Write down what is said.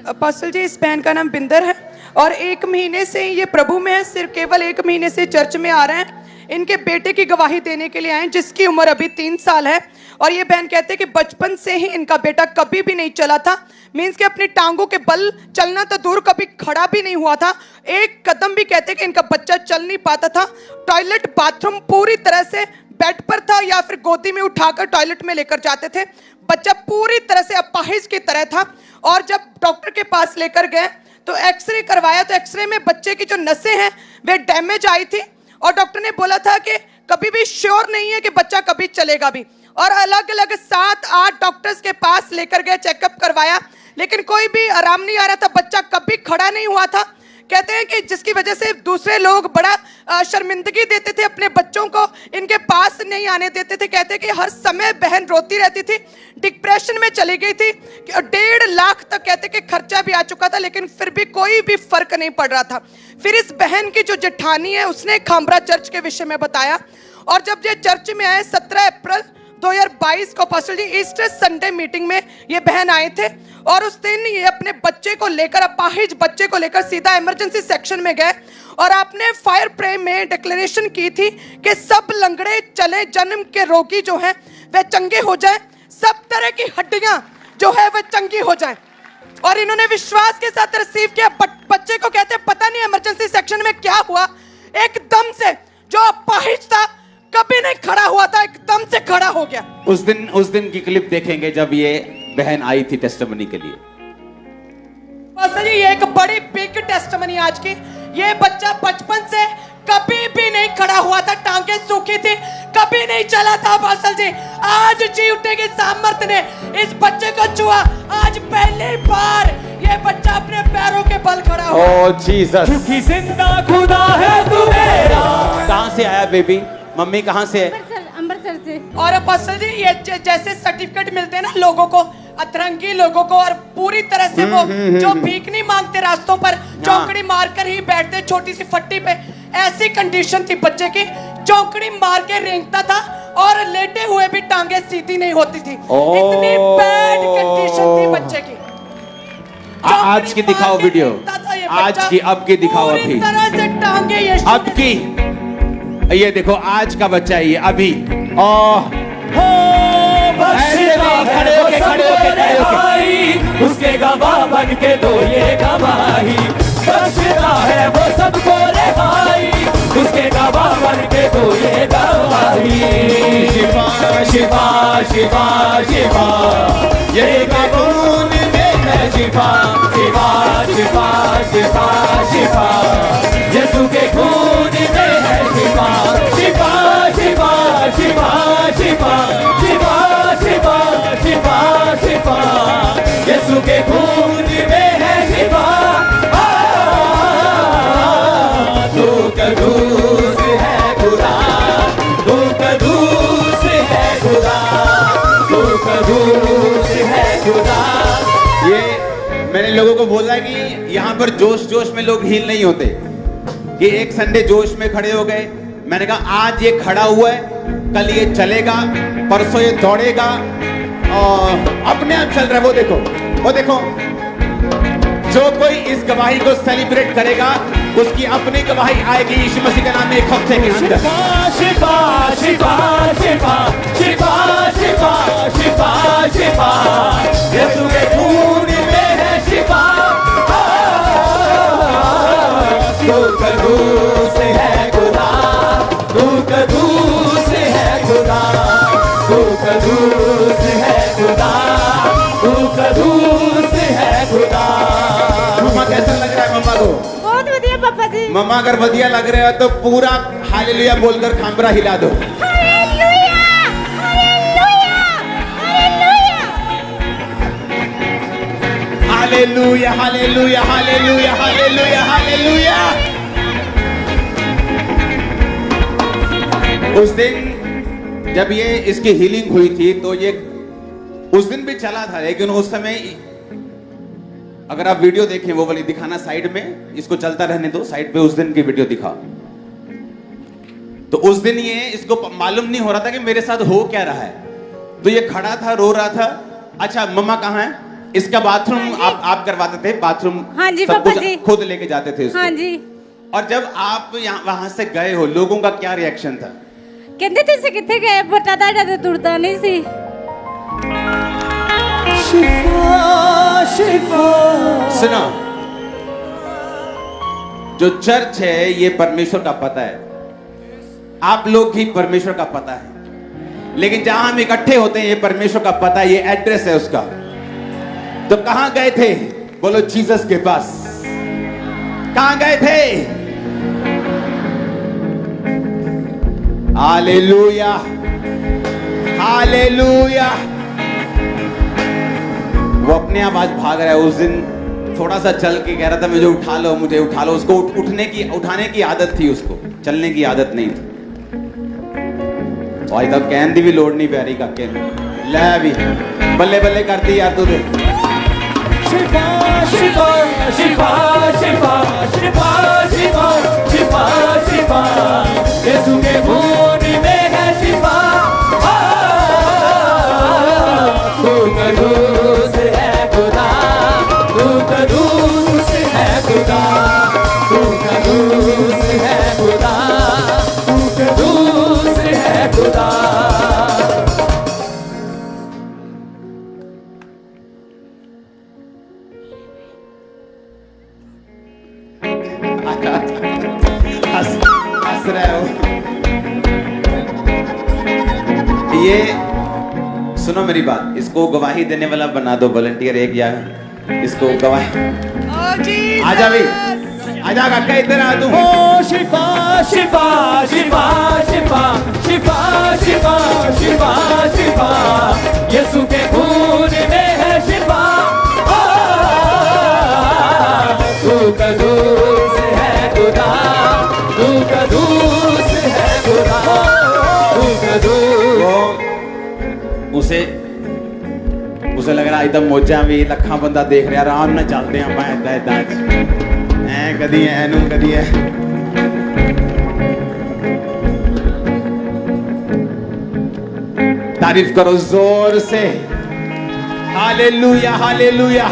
Apostle जी, इस बहन का नाम बिंदर है और 1 महीने से ये प्रभु में है, सिर्फ केवल 1 महीने से चर्च में आ रहे हैं। इनके बेटे की गवाही देने के लिए आए हैं जिसकी उम्र अभी 3 साल है। और ये बहन कहते हैं कि बचपन से ही इनका बेटा कभी भी नहीं चला था, मीन्स कि अपनी टांगों के बल चलना तो दूर, कभी खड़ा भी नहीं हुआ था। एक कदम भी कहते हैं कि इनका बच्चा चल नहीं पाता था। टॉयलेट बाथरूम पूरी तरह से बेड पर था या फिर गोदी में उठाकर टॉयलेट में लेकर जाते थे। बच्चा पूरी तरह से अपाहिज की तरह था। और जब डॉक्टर के पास लेकर गए तो एक्सरे करवाया तो एक्सरे में बच्चे की जो नसें हैं वे डैमेज आई थी और डॉक्टर ने बोला था कि कभी भी श्योर नहीं है कि बच्चा कभी चलेगा भी। और अलग अलग 7-8 डॉक्टर्स के पास लेकर गए, चेकअप करवाया, लेकिन कोई भी आराम नहीं आ रहा था। बच्चा कभी खड़ा नहीं हुआ था। कहते हैं कि जिसकी वजह से दूसरे लोग बड़ा शर्मिंदगी देते थे, अपने बच्चों को इनके पास नहीं आने देते थे। कहते हैं कि हर समय बहन रोती रहती थी, डिप्रेशन में चली गई थी। 1.5 लाख तक कहते कि खर्चा भी आ चुका था, लेकिन फिर भी कोई भी फर्क नहीं पड़ रहा था। फिर इस बहन की जो जेठानी है उसने खामरा चर्च के विषय में बताया। और जब ये चर्च में आए 17 अप्रैल 2022 को अपोस्टल जी ईस्टर संडे मीटिंग में ये बहन आए थे और उस दिन ये अपने बच्चे को लेकर, अपाहिज बच्चे को लेकर सीधा इमरजेंसी सेक्शन में गए और आपने फायर प्रे में डिक्लेरेशन की थी कि सब लंगड़े चले जन्म के रोगी जो हैं वे चंगे हो जाएं, सब तरह की हड्डियां जो है वह चंगी हो जाएं। और इन्होंने विश्वास के साथ रिसीव किया। बच्चे को कहते पता नहीं इमरजेंसी सेक्शन में क्या हुआ, एकदम से जो अपाहिज था, कभी नहीं खड़ा हुआ था, एकदम से खड़ा हो गया। उस दिन की क्लिप देखेंगे जब ये बहन आई थी टेस्टिमनी के लिए। पास्टर जी, ये एक बड़ी बिग टेस्टिमनी आज की। ये बच्चा बचपन से कभी भी नहीं खड़ा हुआ था, टांगे सूखी थी, कभी नहीं चला था। पास्टर जी, आज जी उठने की सामर्थ ने इस बच्चे को छुआ। आज पहली बार ये बच्चा अपने पैरों के बल खड़ा हुआ। ओह जीसस, क्योंकि जिंदा खुदा है तू मेरा। कहां से आया बेबी? मम्मी कहां से है? अमृतसर से। और पास्टर जी, ये जैसे सर्टिफिकेट मिलते हैं ना लोगों को, अतरंगी लोगों को, और पूरी तरह से वो जो भीख नहीं मांगते रास्तों पर, चौकड़ी मारकर ही बैठते छोटी सी फट्टी पे, ऐसी कंडीशन थी बच्चे की। चौकड़ी मार के रेंगता था और लेटे हुए भी टांगे सीधी नहीं होती थी। इतनी बैड कंडीशन थी बच्चे की। आज की दिखाओ वीडियो, आज की, अब की दिखाओ अभी। पूरी तरह से टांगे ये अब की, ये देखो आज का बच्चा है ये अभी। खड़े होके उसके गवाह बन के दो ये गवाही। बख्शता है वो सबको रिहाई, उसके गवाह बन के दो ये गवाही। शिफा शिफा शिफा शिफा, ये खून में है शिफा। शिफा शिफा शिफा शिफा, यीशु के खून में है शिफा। शिफा शिफा शिफा शिफा शिफा शिफा शिफा शिफा, यीशु के खून में है शिफा। तू कदूस है खुदा, तू कदूस है खुदा, तू कदूस है खुदा। ये मैंने लोगों को बोला कि यहाँ पर जोश जोश में लोग हील नहीं होते। कि एक संडे जोश में खड़े हो गए, मैंने कहा आज ये खड़ा हुआ है, कल ये चलेगा, परसों ये दौड़ेगा और अपने आप चल रहा है। वो देखो, जो कोई इस गवाही को सेलिब्रेट करेगा उसकी अपनी गवाही आएगी यीशु मसीह के नाम में 1 हफ्ते के अंदर। शिफा शिफा शिफा शिफा शिफा शिफा शिफा, यीशु के खून में है शिफा। तू कदूस है खुदा, तू कदूस है खुदा, तू कदूस है खुदा, तू कदूस है खुदा। मम्मा कैसा लग रहा है मम्मा को? बहुत बढ़िया पापा जी। मम्मा अगर बढ़िया लग रहा है तो पूरा हालेलुया बोलकर खामरा हिला दो। Hallelujah hallelujah hallelujah hallelujah hallelujah hallelujah hallelujah hallelujah. उस दिन जब ये इसकी हीलिंग हुई थी तो ये उस दिन भी चला था, लेकिन उस समय अगर आप वीडियो देखें वो वाली दिखाना साइड में, इसको चलता रहने दो, साइड पे उस दिन की वीडियो दिखा। तो उस दिन ये इसको मालूम नहीं हो रहा था कि मेरे साथ हो क्या रहा है, तो ये खड़ा था, रो रहा था। अच्छा मम्मा कहाँ है? इसका बाथरूम आप करवाते थे, बाथरूम हाँ जी, सब पापा कुछ जी। खुद लेके जाते थे उसको। हाँ जी। और जब आप यहाँ वहां से गए हो, लोगों का क्या रिएक्शन था? कहते तुझे कितने गए बटा दादा तो तुरता नहीं सी। शिफा शिफा सुनो, जो चर्च है ये परमेश्वर का पता है, आप लोग ही परमेश्वर का पता है, लेकिन जहां हम इकट्ठे होते हैं ये परमेश्वर का पता है, ये एड्रेस है उसका। तो कहां गए थे? बोलो जीसस के पास। कहां गए थे? Hallelujah, hallelujah. वो अपने आप आज भाग रहा है। उस दिन थोड़ा सा चल के कह रहा था मुझे उठा लो, मुझे उठा लो। उसको उठाने की आदत थी, उसको चलने की आदत नहीं थी। और तब कहन दी भी लोड नहीं प्यारी काके ले भी बल्ले बल्ले करती यार तू। शिफा शिफा शिफा शिफा शिफा शिफा शिफा शिफा यीशु के खून में है शिफा। तू कदूस है खुदा, तू कदूस है खुदा, तू कदूस है खुदा, तू कदूस है खुदा। हंस रहे हो। ये सुनो मेरी बात, इसको गवाही देने वाला बना दो वॉलंटियर एक, या इसको गवाही। आजा भी, आजा काका इधर आ तू। ओ शिफा शिफा शिफा शिफा शिफा शिफा शिफा शिफा यीशु के खून में है शिफा। तू कदूस है खुदा, तू कदूस है खुदा, तू कदूस। उसे लग रहा एकदम मोजा भी लखा बंदा देख रहा, आराम ना चलते हैं मैं इदा इदा ऐ कदी ऐनू कदी ऐ। तारीफ करो जोर से। Hallelujah, hallelujah.